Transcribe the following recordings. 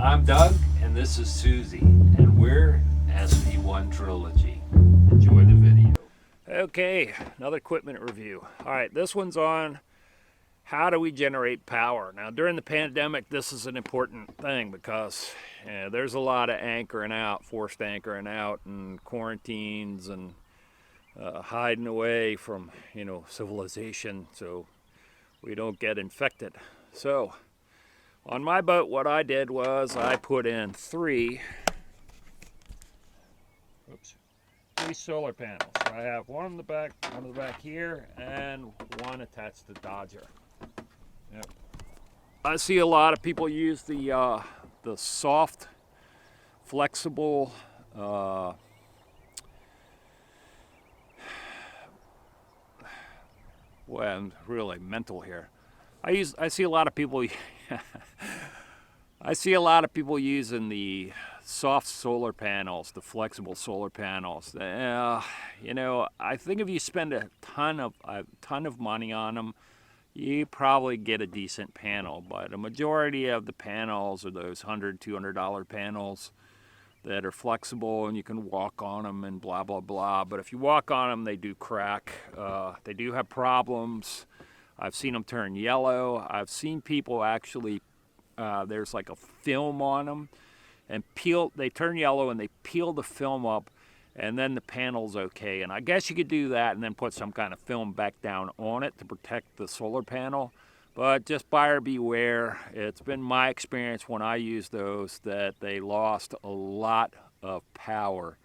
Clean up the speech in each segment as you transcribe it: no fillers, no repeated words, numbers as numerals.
I'm Doug, and this is Susie, and we're SV1 Trilogy. Enjoy the video. Okay, another equipment review. All right, this one's on how do we generate power. Now, during the pandemic, this is an important thing because there's a lot of anchoring out, forced anchoring out, and quarantines, and hiding away from, civilization so we don't get infected. So, on my boat, what I did was I put in three solar panels. I have one in the back, here, and one attached to the Dodger. Yep. I see a lot of people use the soft, flexible, well, I'm really mental here. I see a lot of people. I see a lot of people using the soft solar panels, the flexible solar panels. I think if you spend a ton of money on them, you probably get a decent panel. But a majority of the panels are those $100, $200 panels that are flexible and you can walk on them and blah, blah, blah. But if you walk on them, they do crack. They do have problems. I've seen them turn yellow. I've seen people actually, there's like a film on them, and they turn yellow and they peel the film up, and then the panel's okay. And I guess you could do that and then put some kind of film back down on it to protect the solar panel. But just buyer beware. It's been my experience when I use those that they lost a lot of power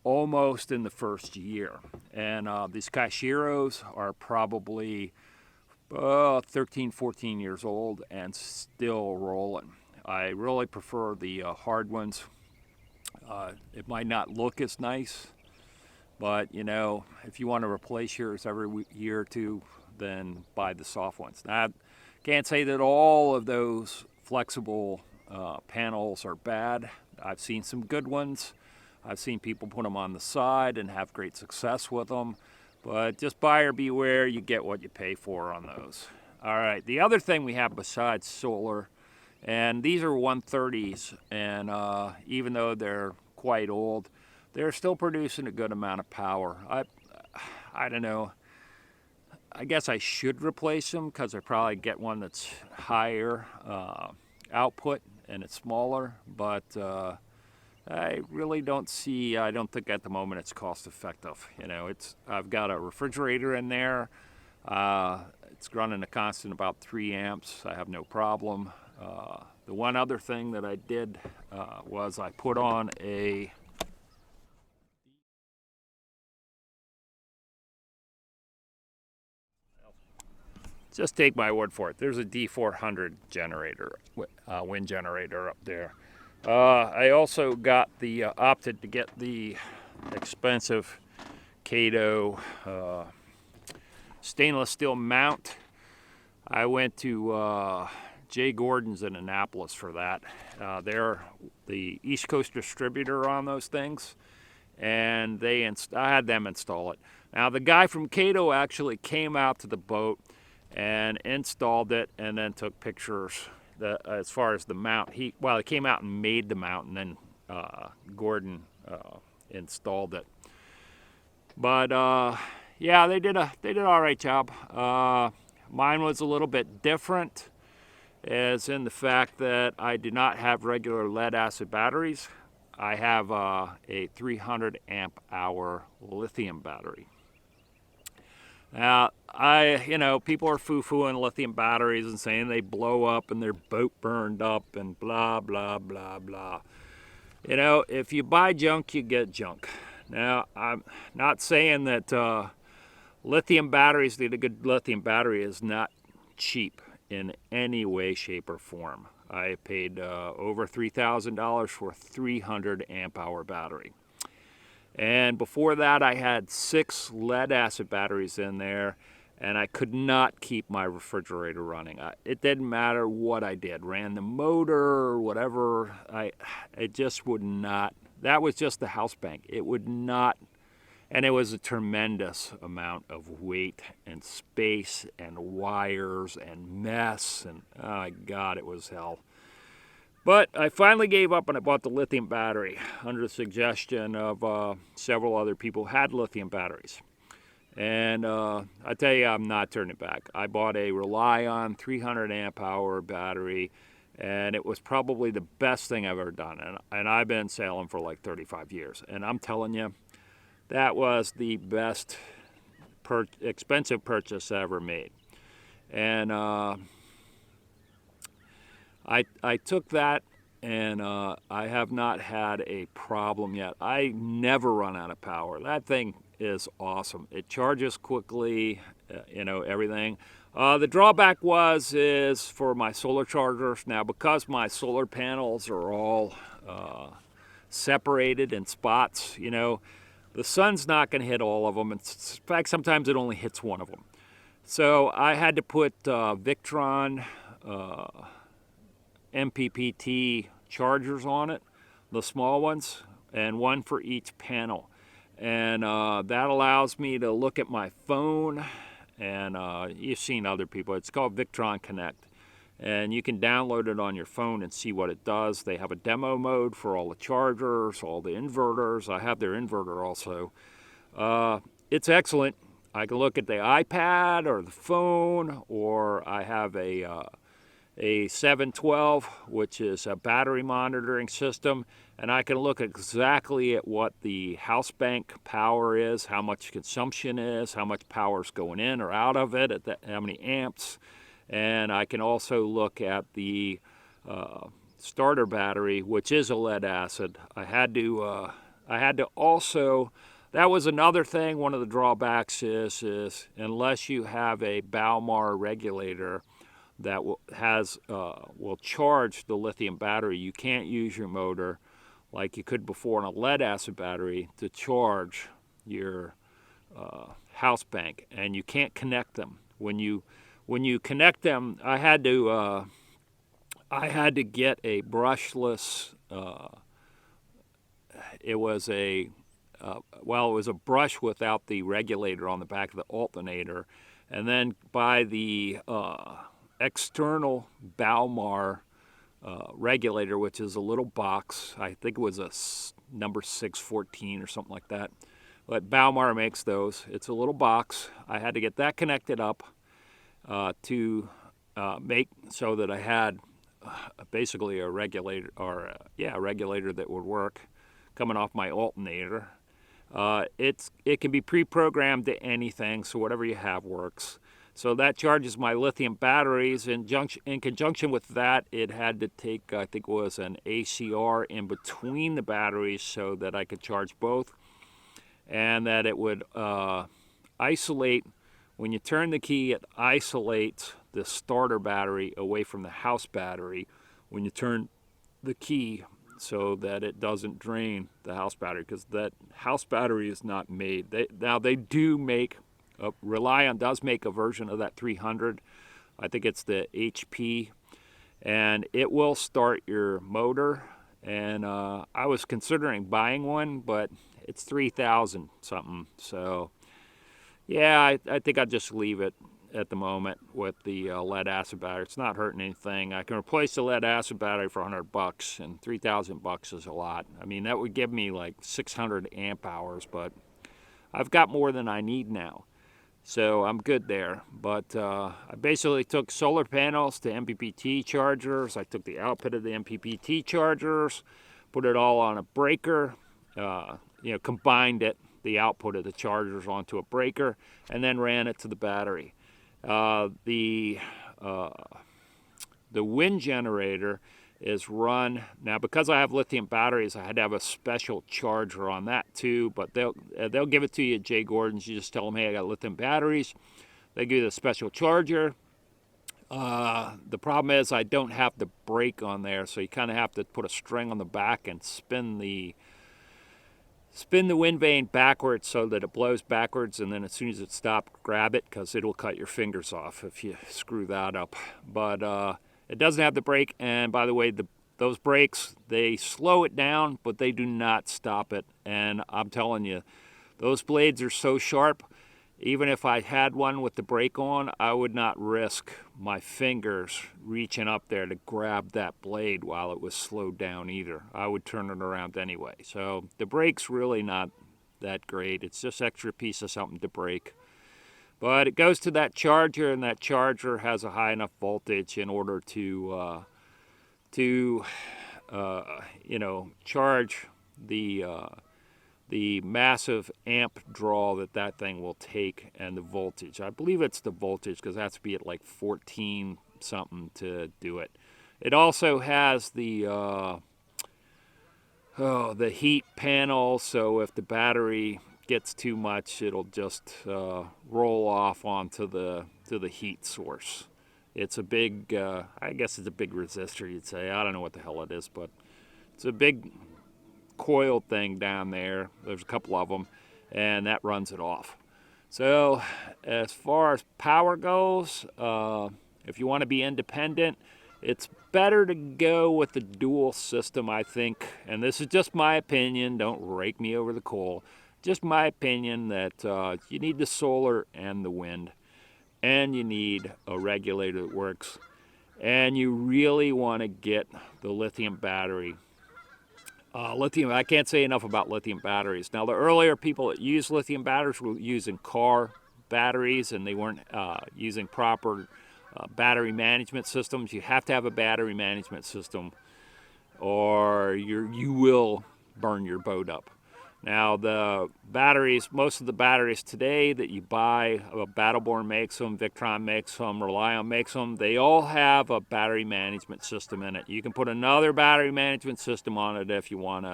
almost in the first year. And these Cashiros are probably 13, 14 years old and still rolling. I really prefer the hard ones. It might not look as nice, but if you want to replace yours every year or two, then buy the soft ones. Now, I can't say that all of those flexible panels are bad. I've seen some good ones. I've seen people put them on the side and have great success with them. But just buyer beware, you get what you pay for on those. All right, the other thing we have besides solar, and these are 130s, and even though they're quite old, they're still producing a good amount of power. I don't know. I guess I should replace them because I probably get one that's higher output and it's smaller, but I really don't think at the moment it's cost effective. I've got a refrigerator in there. It's running a constant about 3 amps. I have no problem. The one other thing that I did was I put on a just take my word for it. There's a D400 generator, wind generator up there. I also opted to get the expensive Kato stainless steel mount. I went to Jay Gordon's in Annapolis for that. They're the East Coast distributor on those things, and I had them install it. Now, the guy from Kato actually came out to the boat and installed it and then took pictures as far as the mount. He came out and made the mount, and then Gordon installed it. But yeah, they did an all right job. Mine was a little bit different, as in the fact that I do not have regular lead acid batteries. I have a 300 amp hour lithium battery. Now, people are foo-fooing lithium batteries and saying they blow up and their boat burned up and blah, blah, blah, blah. If you buy junk, you get junk. Now, I'm not saying that lithium batteries, a good lithium battery is not cheap in any way, shape, or form. I paid over $3,000 for a 300 amp hour battery. And before that, I had 6 lead acid batteries in there, and I could not keep my refrigerator running. It didn't matter what I did. Ran the motor or whatever. It just would not. That was just the house bank. It would not. And it was a tremendous amount of weight and space and wires and mess. And oh my God, it was hell. But I finally gave up and I bought the lithium battery under the suggestion of several other people who had lithium batteries. And I tell you, I'm not turning back. I bought a Relion 300 amp hour battery, and it was probably the best thing I've ever done. And I've been sailing for like 35 years. And I'm telling you, that was the best expensive purchase I ever made. And I took that, and I have not had a problem yet. I never run out of power. That thing is awesome. It charges quickly, everything. The drawback is for my solar chargers. Now, because my solar panels are all separated in spots, the sun's not going to hit all of them. In fact, sometimes it only hits one of them. So I had to put Victron MPPT chargers on it, the small ones, and one for each panel. And that allows me to look at my phone, and you've seen other people. It's called Victron Connect, and you can download it on your phone and see what it does. They have a demo mode for all the chargers, all the inverters. I have their inverter also. It's excellent. I can look at the iPad or the phone, or I have a 712, which is a battery monitoring system, and I can look exactly at what the house bank power is, how much consumption is, how much power is going in or out of it, how many amps, and I can also look at the starter battery, which is a lead acid. I had to also. That was another thing. One of the drawbacks is unless you have a Balmar regulator that will charge the lithium battery, you can't use your motor like you could before on a lead acid battery to charge your house bank, and you can't connect them. When you connect them, I had to get a brushless. It was a brush without the regulator on the back of the alternator, and then buy the external Balmar regulator, which is a little box. I think it was a number 614 or something like that. But Balmar makes those. It's a little box. I had to get that connected up to make so that I had basically a regulator, or a regulator that would work coming off my alternator. It can be pre-programmed to anything, so whatever you have works. So that charges my lithium batteries. In conjunction with that, it had to take, I think it was an ACR in between the batteries so that I could charge both, and that it would isolate. When you turn the key, it isolates the starter battery away from the house battery when you turn the key, so that it doesn't drain the house battery, because that house battery is not made. They do make, Relion does make a version of that 300. I think it's the HP, and it will start your motor. And I was considering buying one, but it's 3,000 something. So yeah, I think I'll just leave it at the moment with the lead acid battery. It's not hurting anything. I can replace the lead acid battery for $100, and $3,000 is a lot. I mean, that would give me like 600 amp hours, but I've got more than I need now, so I'm good there. But I basically took solar panels to MPPT chargers. I took the output of the MPPT chargers, put it all on a breaker, combined the output of the chargers onto a breaker, and then ran it to the battery. The wind generator is run now, because I have lithium batteries. I had to have a special charger on that too, but they'll give it to you at Jay Gordon's. You just tell them, hey, I got lithium batteries. They give you the special charger. The problem is I don't have the brake on there, so you kind of have to put a string on the back and spin the wind vane backwards so that it blows backwards, and then as soon as it stops, grab it, because it'll cut your fingers off if you screw that up. But it doesn't have the brake, and by the way, those brakes, they slow it down, but they do not stop it. And I'm telling you, those blades are so sharp, even if I had one with the brake on, I would not risk my fingers reaching up there to grab that blade while it was slowed down either. I would turn it around anyway. So the brake's really not that great. It's just extra piece of something to brake. But it goes to that charger, and that charger has a high enough voltage in order to charge the massive amp draw that thing will take, and the voltage. I believe it's the voltage, because it has to be at like 14 something to do it. It also has the heat panel, so if the battery gets too much, it'll just roll off onto the heat source. It's a big, I guess it's a big resistor, you'd say. I don't know what the hell it is, but it's a big coil thing down there. There's a couple of them, and that runs it off. So as far as power goes, if you want to be independent, it's better to go with the dual system, I think. And this is just my opinion. Don't rake me over the coal. Just my opinion that you need the solar and the wind, and you need a regulator that works, and you really want to get the lithium battery. Lithium, I can't say enough about lithium batteries. Now, the earlier people that used lithium batteries were using car batteries, and they weren't using proper battery management systems. You have to have a battery management system, or you will burn your boat up. Now, the batteries, most of the batteries today that you buy, Battleborn makes them, Victron makes them, Relion makes them, they all have a battery management system in it. You can put another battery management system on it if you want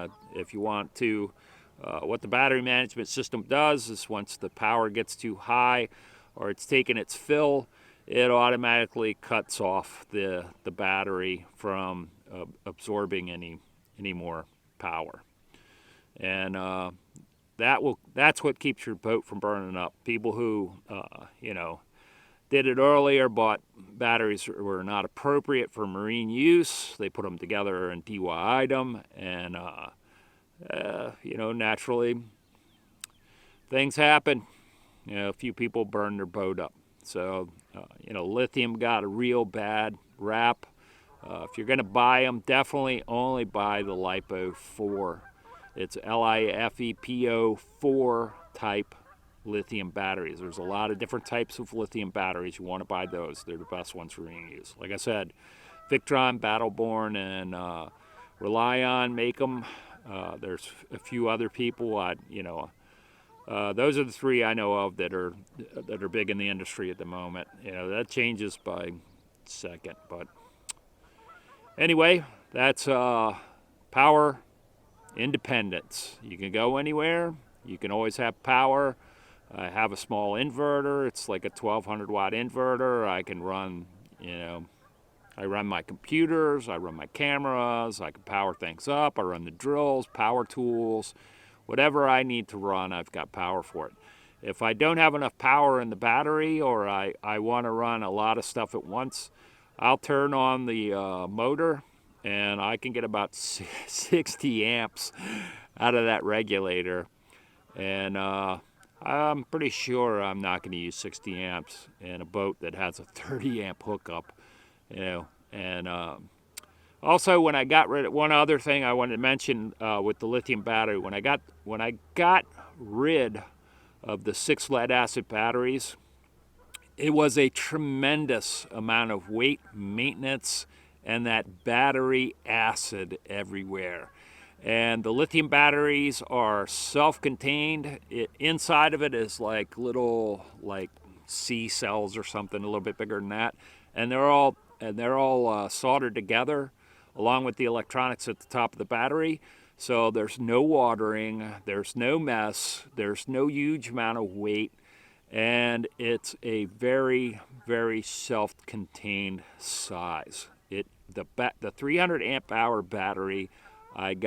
to. What the battery management system does is once the power gets too high or it's taken its fill, it automatically cuts off the battery from absorbing any more power. And that's what keeps your boat from burning up. People who did it earlier, bought batteries that were not appropriate for marine use. They put them together and DIY'd them, and naturally things happen. A few people burn their boat up. So lithium got a real bad rap. If you're going to buy them, definitely only buy the LiPo 4. It's LiFePO 4 type lithium batteries. There's a lot of different types of lithium batteries. You want to buy those. They're the best ones for marine use. Like I said, Victron, Battleborn, and Relion make them. There's a few other people. Those are the three I know of that are big in the industry at the moment. That changes by second. But anyway, that's power independence. You can go anywhere. You can always have power. I have a small inverter. It's like a 1200 watt inverter. I can run, I run my computers, I run my cameras, I can power things up, I run the drills, power tools, whatever I need to run, I've got power for it. If I don't have enough power in the battery, or I want to run a lot of stuff at once, I'll turn on the motor, and I can get about 60 amps out of that regulator. And I'm pretty sure I'm not going to use 60 amps in a boat that has a 30 amp hookup. And also, when I got rid of, one other thing I wanted to mention with the lithium battery, when I got rid of the 6 lead acid batteries, it was a tremendous amount of weight, maintenance, and that battery acid everywhere. And the lithium batteries are self-contained. Inside of it is like little C cells or something, a little bit bigger than that, and they're all soldered together along with the electronics at the top of the battery. So there's no watering, there's no mess, there's no huge amount of weight, and it's a very, very self-contained size. The 300 amp hour battery the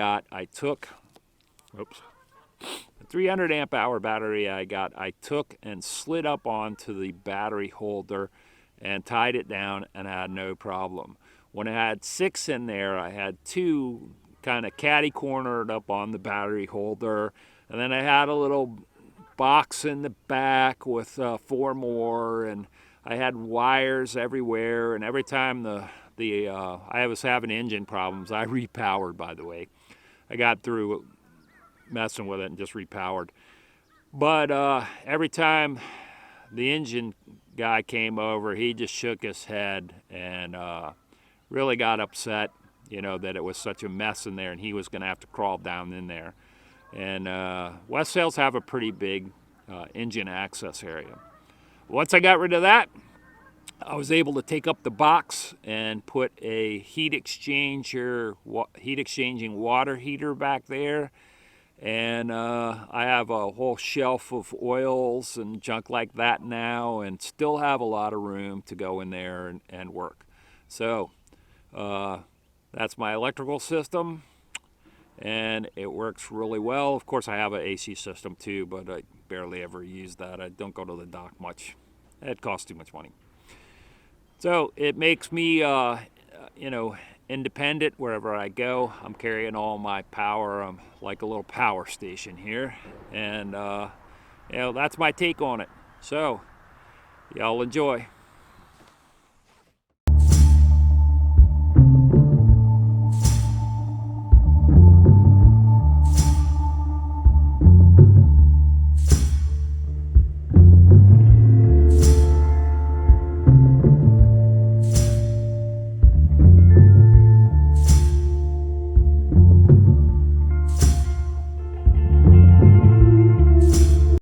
300 amp hour battery I took and slid up onto the battery holder and tied it down, and I had no problem. When I had 6 in there, I had 2 kind of catty cornered up on the battery holder, and then I had a little box in the back with 4 more, and I had wires everywhere. And every time I was having engine problems, I repowered. By the way, I got through messing with it and just repowered. But every time the engine guy came over, he just shook his head and really got upset, you know, that it was such a mess in there and he was going to have to crawl down in there. And WestSails have a pretty big engine access area. Once I got rid of that, I was able to take up the box and put a heat exchanging water heater back there. And I have a whole shelf of oils and junk like that now, and still have a lot of room to go in there and work. So that's my electrical system, and it works really well. Of course, I have an AC system too, but I barely ever use that. I don't go to the dock much. It costs too much money. So it makes me, you know, independent wherever I go. I'm carrying all my power. I'm like a little power station here, and you know, that's my take on it. So y'all enjoy.